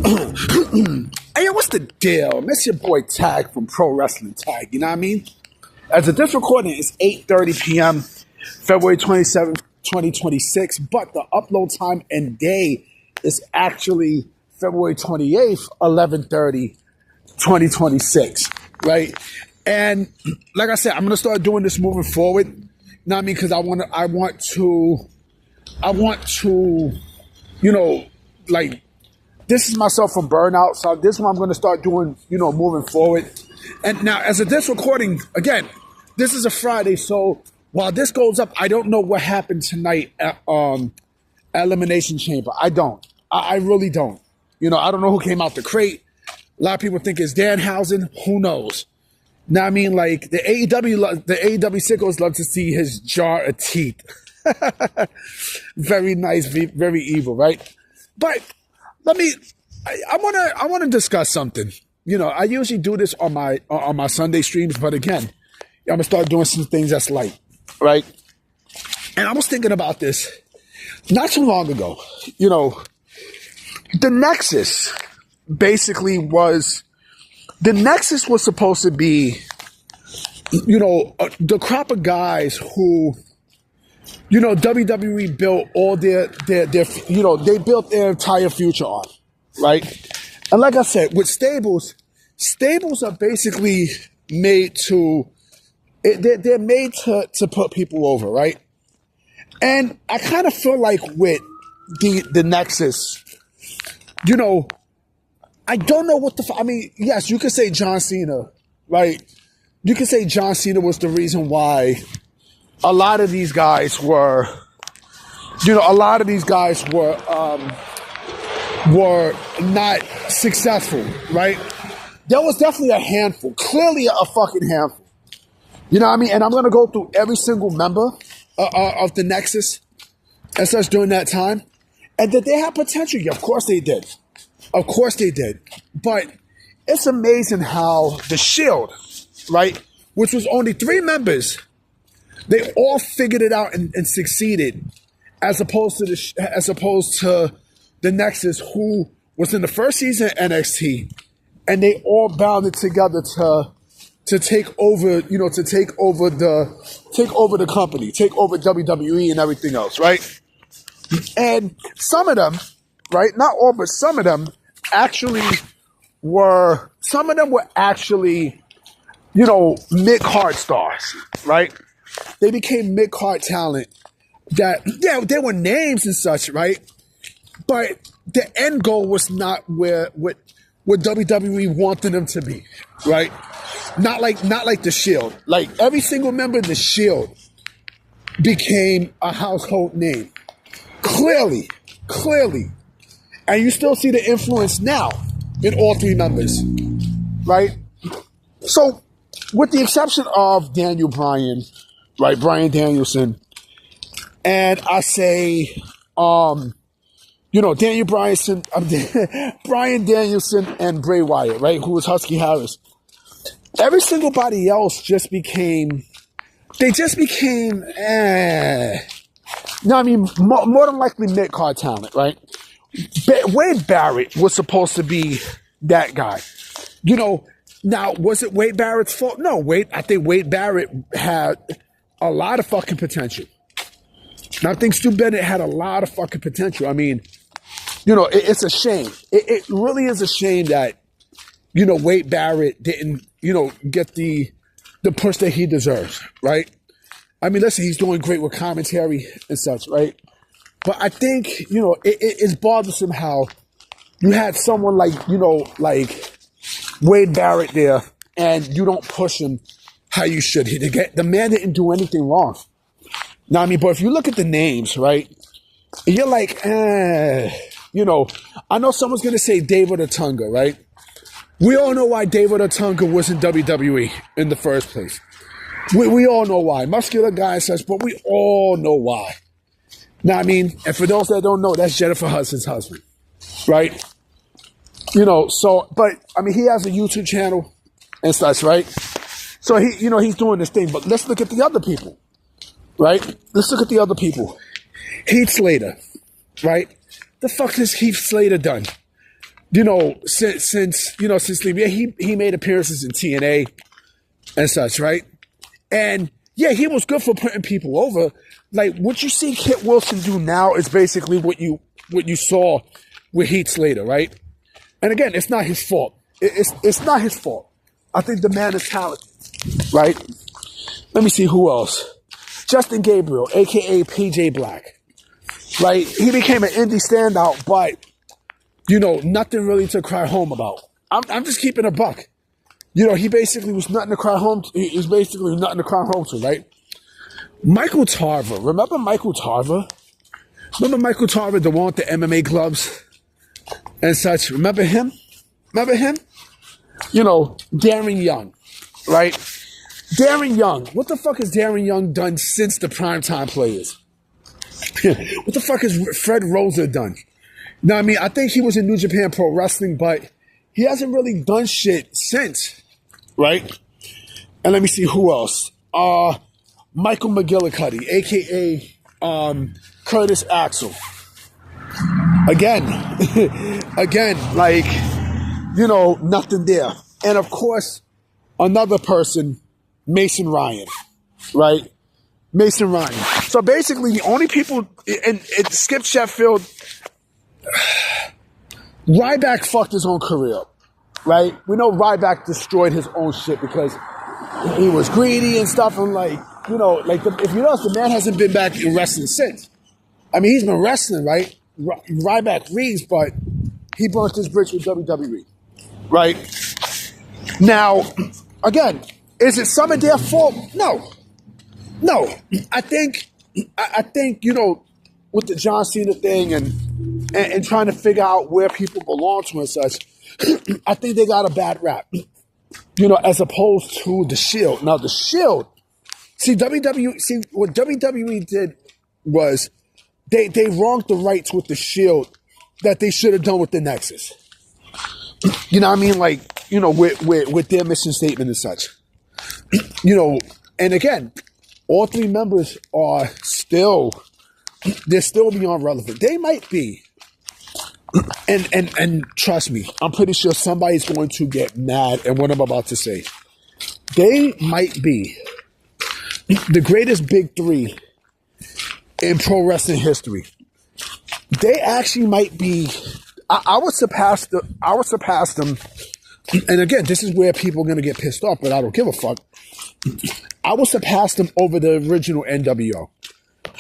Hey, yo, what's the deal? It's your boy Tag from Pro Wrestling Tag, you know what I mean? As of this recording, it's 8:30 p.m., February 27th, 2026, but the upload time and day is actually February 28th, 11:30, 2026, right? And like I said, I'm going to start doing this moving forward, you know what I mean? Because I want to, you know, like, distance myself from burnout. So this is what I'm going to start doing, you know, moving forward. And now, as of this recording, again, this is a Friday. So while this goes up, I don't know what happened tonight at Elimination Chamber. I don't. I really don't. You know, I don't know who came out the crate. A lot of people think it's Danhausen. Who knows? Now, I mean, like, the AEW sickos love to see his jar of teeth. Very nice, very evil, right? But I want to discuss something. You know, I usually do this on my Sunday streams, but again, I'm gonna start doing some things that's light, right? And I was thinking about this not too long ago. You know, the Nexus was supposed to be, you know, the crop of guys who, you know, WWE built all their you know, they built their entire future on, right? And like I said, with stables are basically made to, they're made to put people over, right? And I kind of feel like with the Nexus, you know, I don't know what I mean, yes, you could say John Cena, right? You could say John Cena was the reason why a lot of these guys were, you know, were not successful, right? There was definitely a handful, clearly a fucking handful. You know what I mean? And I'm going to go through every single member of the Nexus and such during that time. And did they have potential? Yeah, of course they did. Of course they did. But it's amazing how the Shield, right, which was only 3 members, they all figured it out and succeeded, as opposed to the Nexus, who was in the first season of NXT, and they all bounded together to take over, you know, to take over the company, take over WWE and everything else, right? And some of them, right, not all, but some of them were actually, you know, mid-card stars, right? They became mid-card talent that, yeah, they were names and such, right? But the end goal was not what WWE wanted them to be, right? Not like the Shield. Like, every single member of the Shield became a household name. Clearly. And you still see the influence now in all 3 members, right? So, with the exception of Daniel Bryan, right, Bryan Danielson, and I say, you know, Bryan Danielson and Bray Wyatt, right, who was Husky Harris. Every single body else became, no, I mean, more than likely mid-card talent, right? Wade Barrett was supposed to be that guy. You know, now, was it Wade Barrett's fault? No, I think Wade Barrett had a lot of fucking potential. And I think Stu Bennett had a lot of fucking potential. I mean, you know, it's a shame. It really is a shame that, you know, Wade Barrett didn't, you know, get the push that he deserves, right? I mean, listen, he's doing great with commentary and such, right? But I think, you know, it's bothersome how you had someone like, you know, like Wade Barrett there, and you don't push him how you should. The man didn't do anything wrong. Now, I mean, but if you look at the names, right, you're like, you know, I know someone's going to say David Otunga, right? We all know why David Otunga was in WWE in the first place. We all know why. Muscular guy and such, but we all know why. Now, I mean, and for those that don't know, that's Jennifer Hudson's husband, right? You know, so, but, I mean, he has a YouTube channel and such, right? So, he, you know, he's doing this thing, but let's look at the other people, right? Let's look at the other people. Heath Slater, right? The fuck has Heath Slater done? since leaving, he made appearances in TNA and such, right? And yeah, he was good for putting people over. Like what you see Kit Wilson do now is basically what you saw with Heath Slater, right? And again, it's not his fault. It's not his fault. I think the man is talented, right? Let me see who else. Justin Gabriel, aka PJ Black, right? He became an indie standout, but nothing really to cry home about. I'm just keeping a buck. He basically was nothing to cry home. He was basically nothing to cry home to, right? Michael Tarver. Remember Michael Tarver? Remember Michael Tarver, the one with the MMA gloves and such? Remember him? Darren Young, right? Darren Young. What the fuck has Darren Young done since the Primetime Players? What the fuck has Fred Rosa done? Now, I think he was in New Japan Pro Wrestling, but he hasn't really done shit since, right? And let me see who else. Michael McGillicuddy, a.k.a. Curtis Axel. Again, nothing there. And of course, another person, Mason Ryan, right? Mason Ryan. So basically, the only people, and Skip Sheffield, Ryback fucked his own career, right? We know Ryback destroyed his own shit because he was greedy and stuff. And if you notice, the man hasn't been back in wrestling since. He's been wrestling, right? Ryback rings, but he burnt his bridge with WWE, right? Now, again, is it some of their fault? No. I think with the John Cena thing and trying to figure out where people belong to and such, I think they got a bad rap, as opposed to the Shield. Now, the Shield, what WWE did was they wronged the rights with the Shield that they should have done with the Nexus. You know what I mean? With their mission statement and such. And again, all three members are they're still beyond relevant. They might be. And trust me, I'm pretty sure somebody's going to get mad at what I'm about to say. They might be the greatest big three in pro wrestling history. They actually might be. I would surpass them. And again, this is where people are going to get pissed off, but I don't give a fuck. I would surpass them over the original NWO,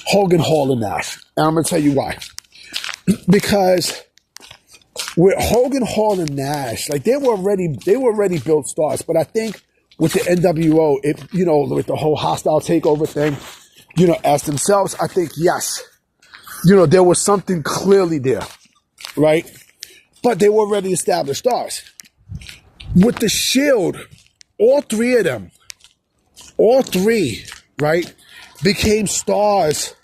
Hogan, Hall, and Nash. And I'm going to tell you why. Because with Hogan, Hall, and Nash, they were already built stars. But I think with the NWO, with the whole hostile takeover thing, as themselves, I think, yes, there was something clearly there, right? But they were already established stars. With the Shield, all three, right, became stars,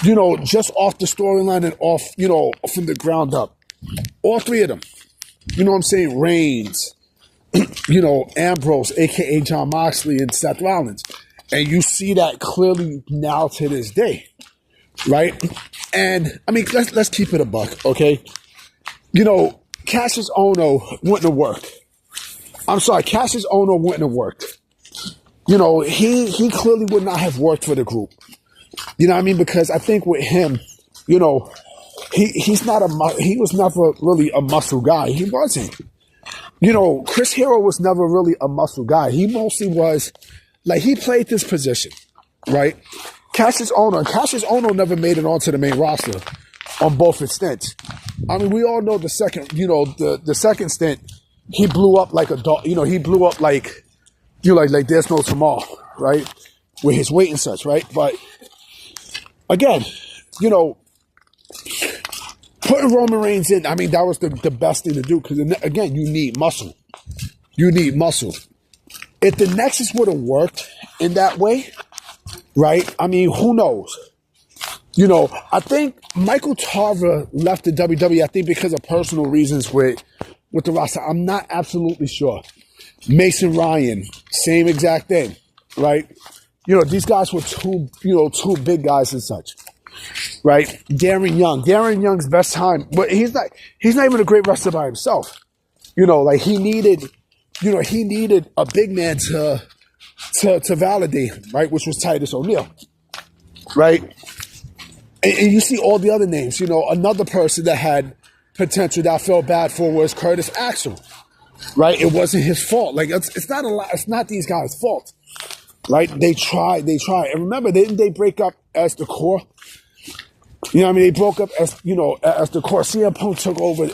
just off the storyline and off, from the ground up. All three of them. You know what I'm saying? Reigns, Ambrose, a.k.a. John Moxley, and Seth Rollins. And you see that clearly now to this day, right? And, let's keep it a buck, okay? Cassius Ohno wouldn't have worked. I'm sorry, Cassius Ohno wouldn't have worked. He clearly would not have worked for the group. You know what I mean? Because I think with him, he was never really a muscle guy. He wasn't. Chris Hero was never really a muscle guy. He mostly was, he played this position, right? Cassius Ohno never made it onto the main roster on both his stints. We all know the second, the second stint, he blew up like a dog. He blew up like there's no tomorrow, right? With his weight and such, right? But again, putting Roman Reigns in, that was the best thing to do because, again, you need muscle. If the Nexus would have worked in that way, right? Who knows? I think Michael Tarver left the WWE, I think because of personal reasons with the roster. I'm not absolutely sure. Mason Ryan, same exact thing, right? These guys were two big guys and such. right? Darren Young's best time, but he's not even a great wrestler by himself. Like he needed a big man to validate him, right? Which was Titus O'Neil, right? And you see all the other names. Another person that had potential that I felt bad for was Curtis Axel, right? It wasn't his fault. Like it's not a lot. It's not these guys' fault, right? They tried. And remember, didn't they break up as the core? They broke up as the core. CM Punk took over,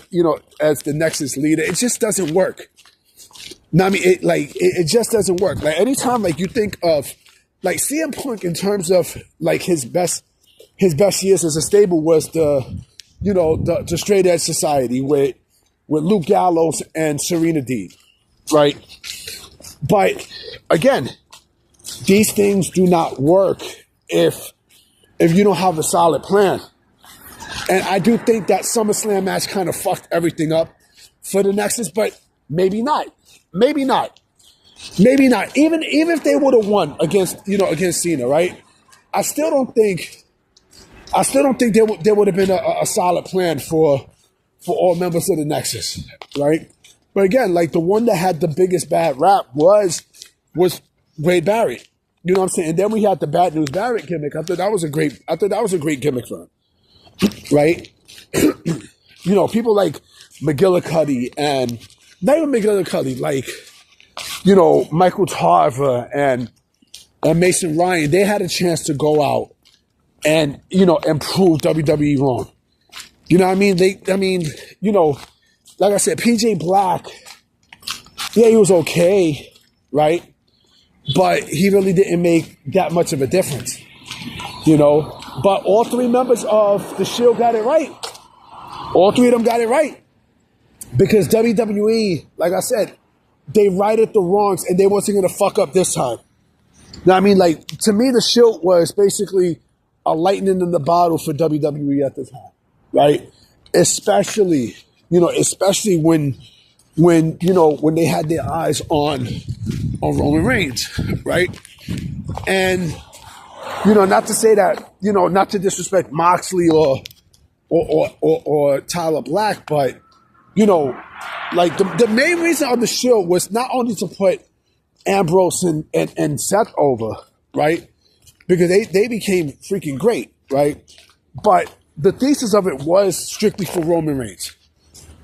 as the Nexus leader. It just doesn't work. It just doesn't work. Like anytime, like you think of, like CM Punk in terms of like his best years as a stable was the Straight Edge Society with Luke Gallows and Serena Deeb, right? But again, these things do not work if you don't have a solid plan. And I do think that SummerSlam match kind of fucked everything up for the Nexus, but maybe not. Even if they would have won against Cena, right? I still don't think there would have been a solid plan for all members of the Nexus, right? But again, like the one that had the biggest bad rap was Wade Barrett. You know what I'm saying? And then we had the Bad News Barrett gimmick. I thought that was a great gimmick for him, right? People like McGillicuddy and not even McGillicuddy, like Michael Tarver and Mason Ryan. They had a chance to go out and prove WWE wrong. You know what I mean? Like I said, PJ Black, yeah, he was okay, right? But he really didn't make that much of a difference, But all three members of the Shield got it right. All three of them got it right. Because WWE, like I said, they righted the wrongs and they wasn't going to fuck up this time. Now, like, to me, the Shield was basically a lightning in the bottle for WWE at the time, right? Especially when they had their eyes on Roman Reigns, right? And not to say that, not to disrespect Moxley or Tyler Black, but like the main reason on the Shield was not only to put Ambrose and Seth over, right? Because they became freaking great, right? But the thesis of it was strictly for Roman Reigns.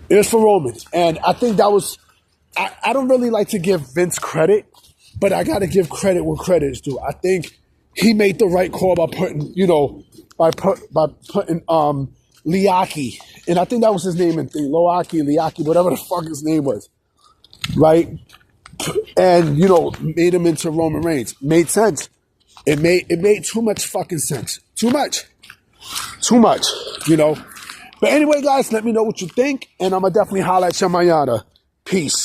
It was for Roman. And I think that was, I don't really like to give Vince credit, but I got to give credit where credit is due. I think he made the right call by putting, Liaki, and I think that was his name in thing, Liaki, whatever the fuck his name was, right? And, made him into Roman Reigns. Made sense. It made too much fucking sense. Too much. But anyway, guys, let me know what you think, and I'm going to definitely holler at you mañana. Peace.